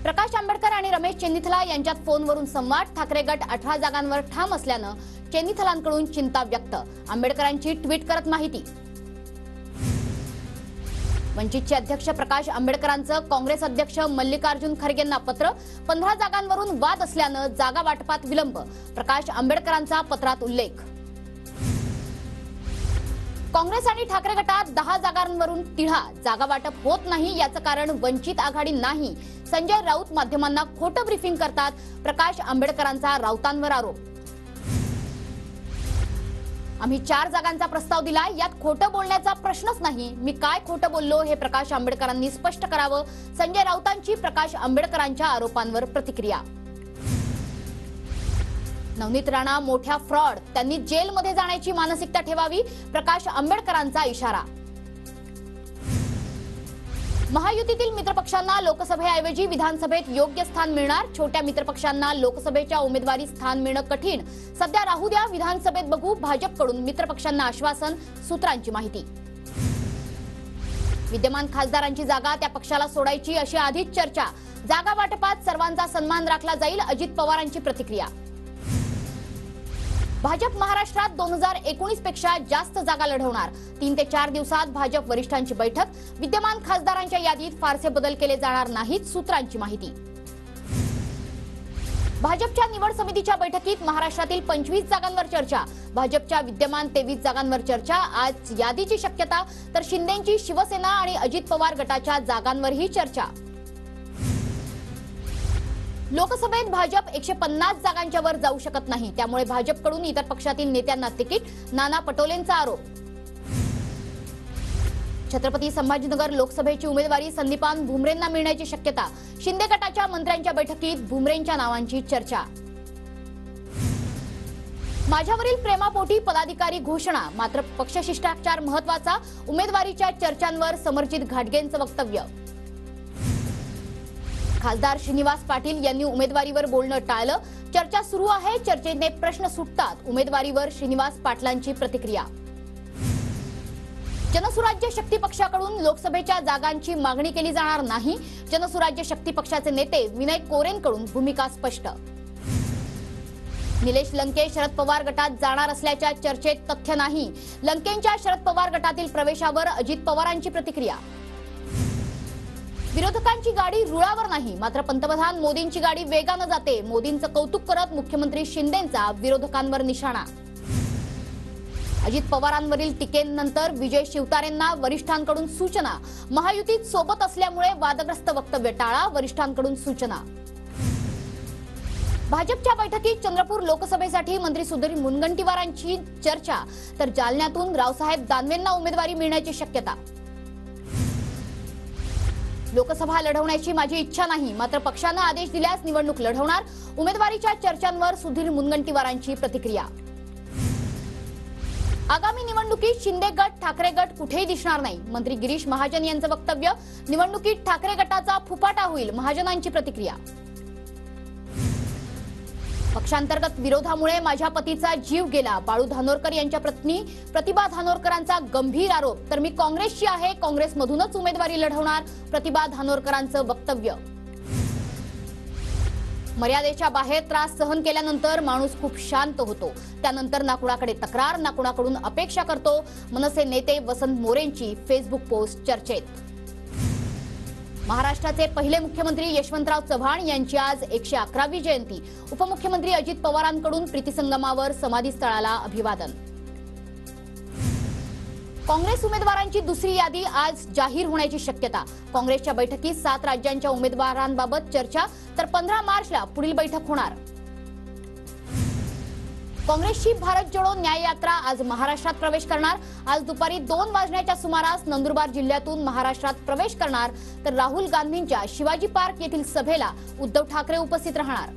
प्रकाश आंबेडकर आणि रमेश चेन्नीथला यांच्यात फोनवरून संवाद. ठाकरे गट 18 जागांवर ठाम असल्यानं चेन्नीथलांकडून चिंता व्यक्त. आंबेडकरांची ट्विट करत माहिती. वंचितचे अध्यक्ष प्रकाश आंबेडकरांचं काँग्रेस अध्यक्ष मल्लिकार्जुन खरगेंना पत्र. 15 जागांवरून वाद असल्यानं जागा वाटपात विलंब. प्रकाश आंबेडकरांचा पत्रात उल्लेख. काँग्रेस आणि ठाकरे गटात 10 जागांवरून तिढा. जागा वाटप होत नाही याचं कारण वंचित आघाडी नाही. संजय राऊत माध्यमांना खोटं ब्रीफिंग करतात. प्रकाश आंबेडकरांचा राऊतांवर आरोप. आम्ही 4 जागांचा प्रस्ताव दिला, यात खोटं बोलण्याचा प्रश्नच नाही. मी काय खोटं बोललो हे प्रकाश आंबेडकरांनी स्पष्ट करावं. संजय राऊतांची प्रकाश आंबेडकरांच्या आरोपांवर प्रतिक्रिया. नवनीत राणा मोठ्या फ्रॉड, त्यांनी जेलमध्ये जाण्याची मानसिकता ठेवावी. प्रकाश आंबेडकरांचा इशारा. महायुतीतील मित्रपक्षांना लोकसभेऐवजी विधानसभेत योग्य स्थान मिळणार. छोट्या मित्रपक्षांना लोकसभेच्या उमेदवारी स्थान मिळणं कठीण. सध्या राहू द्या, विधानसभेत बघू. भाजपकडून मित्रपक्षांना आश्वासन. सूत्रांची माहिती. विद्यमान खासदारांची जागा त्या पक्षाला सोडायची अशी आधीच चर्चा. जागा वाटपात सर्वांचा सन्मान राखला जाईल. अजित पवारांची प्रतिक्रिया. भाजप महाराष्ट्रात 2019 पेक्षा जास्त जागा लढवणार. 3 ते 4 दिवसात भाजप वरिष्ठांची बैठक. विद्यमान खासदारांच्या यादीत फारसे बदल केले जाणार नाहीत. सूत्रांची माहिती. भाजपच्या निवड समितीच्या बैठकीत महाराष्ट्रातील 25 जागांवर चर्चा. भाजपच्या विद्यमान 23 जागांवर चर्चा. आज यादीची शक्यता, तर शिंदेंची शिवसेना आणि अजित पवार गटाच्या जागांवरही चर्चा. लोकसभेत भाजप 150 जागांच्या वर जाऊ शकत नाही. त्यामुळे भाजपकडून इतर पक्षातील नेत्यांना तिकीट. नाना पटोलेंचा आरोप. छत्रपती संभाजीनगर लोकसभेची उमेदवारी संदीपान भुमरेंना मिळण्याची शक्यता. शिंदे गटाच्या मंत्र्यांच्या बैठकीत भुमरेंच्या नावांची चर्चा. माझ्यावरील प्रेमापोटी पदाधिकारी घोषणा. मात्र पक्षशिष्टाचार महत्वाचा. उमेदवारीच्या चर्चांवर समरजित घाटगेंचं वक्तव्य. खासदार श्रीनिवास पाटील यांनी उमेदवारीवर बोलणं टाळलं. चर्चा सुरू आहे. चर्चेने प्रश्न सुटतात. उमेदवारीवर श्रीनिवास पाटलांची प्रतिक्रिया. जनसुराज्य शक्ती पक्षाकडून लोकसभेच्या जागांची मागणी केली जाणार नाही. जनसुराज्य शक्ती पक्षाचे नेते विनय कोरेंकडून भूमिका स्पष्ट. निलेश लंके शरद पवार गटात जाणार असल्याच्या चर्चेत तथ्य नाही. लंकेंच्या शरद पवार गटातील प्रवेशावर अजित पवारांची प्रतिक्रिया. विरोधकांची गाडी रुळावर नाही. मात्र पंतप्रधान मोदींची गाडी वेगानं जाते. मोदींचं कौतुक करत मुख्यमंत्री शिंदेंचा विरोधकांवर निशाणा. अजित पवारांवरील टीकेनंतर विजय शिवतारेंना वरिष्ठांकडून सूचना. महायुतीत सोबत असल्यामुळे वादग्रस्त वक्तव्य टाळा. वरिष्ठांकडून सूचना. भाजपच्या बैठकीत चंद्रपूर लोकसभेसाठी मंत्री सुधीर मुनगंटीवारांची चर्चा. तर जालन्यातून रावसाहेब दानवेंना उमेदवारी मिळण्याची शक्यता. लोकसभा लढवण्याची माझी इच्छा नाही. मात्र पक्षानं आदेश दिल्यास निवडणूक लढवणार. उमेदवारीच्या चर्चांवर सुधीर मुनगंटीवारांची प्रतिक्रिया. आगामी निवडणुकीत शिंदे गट ठाकरे गट कुठेही दिसणार नाही. मंत्री गिरीश महाजन यांचं वक्तव्य. निवडणुकीत ठाकरे गटाचा फुफाटा होईल. महाजनांची प्रतिक्रिया. पक्षांतर्गत विरोधामुळे माझ्या पतीचा जीव गेला. बाळू धानोरकर यांच्या पत्नी प्रतिभा धानोरकरांचा गंभीर आरोप. तर मी काँग्रेसची आहे. काँग्रेसमधूनच उमेदवारी लढवणार. प्रतिभा धानोरकरांचं वक्तव्य. मर्यादेच्या बाहेर त्रास सहन केल्यानंतर माणूस खूप शांत होतो. त्यानंतर ना कुणाकडे तक्रार ना कुणाकडून अपेक्षा करतो. मनसे नेते वसंत मोरेंची फेसबुक पोस्ट चर्चेत. महाराष्ट्राचे पहिले मुख्यमंत्री यशवंतराव चव्हाण यांची आज 111वी जयंती. उपमुख्यमंत्री अजित पवारांकडून प्रीतिसंगमावर समाधीस्थळाला अभिवादन. काँग्रेस उमेदवारांची दुसरी यादी आज जाहीर होण्याची शक्यता. काँग्रेसच्या बैठकीत 7 राज्यांच्या उमेदवारांबाबत चर्चा. तर 15 मार्चला पुढील बैठक होणार. काँग्रेसची भारत जोडो न्याय यात्रा आज महाराष्ट्रात प्रवेश करणार. आज दुपारी 2 वाजण्याच्या सुमारास नंदुरबार जिल्ह्यातून महाराष्ट्रात प्रवेश करणार. तर राहुल गांधींच्या शिवाजी पार्क येथील सभेला उद्धव ठाकरे उपस्थित राहणार.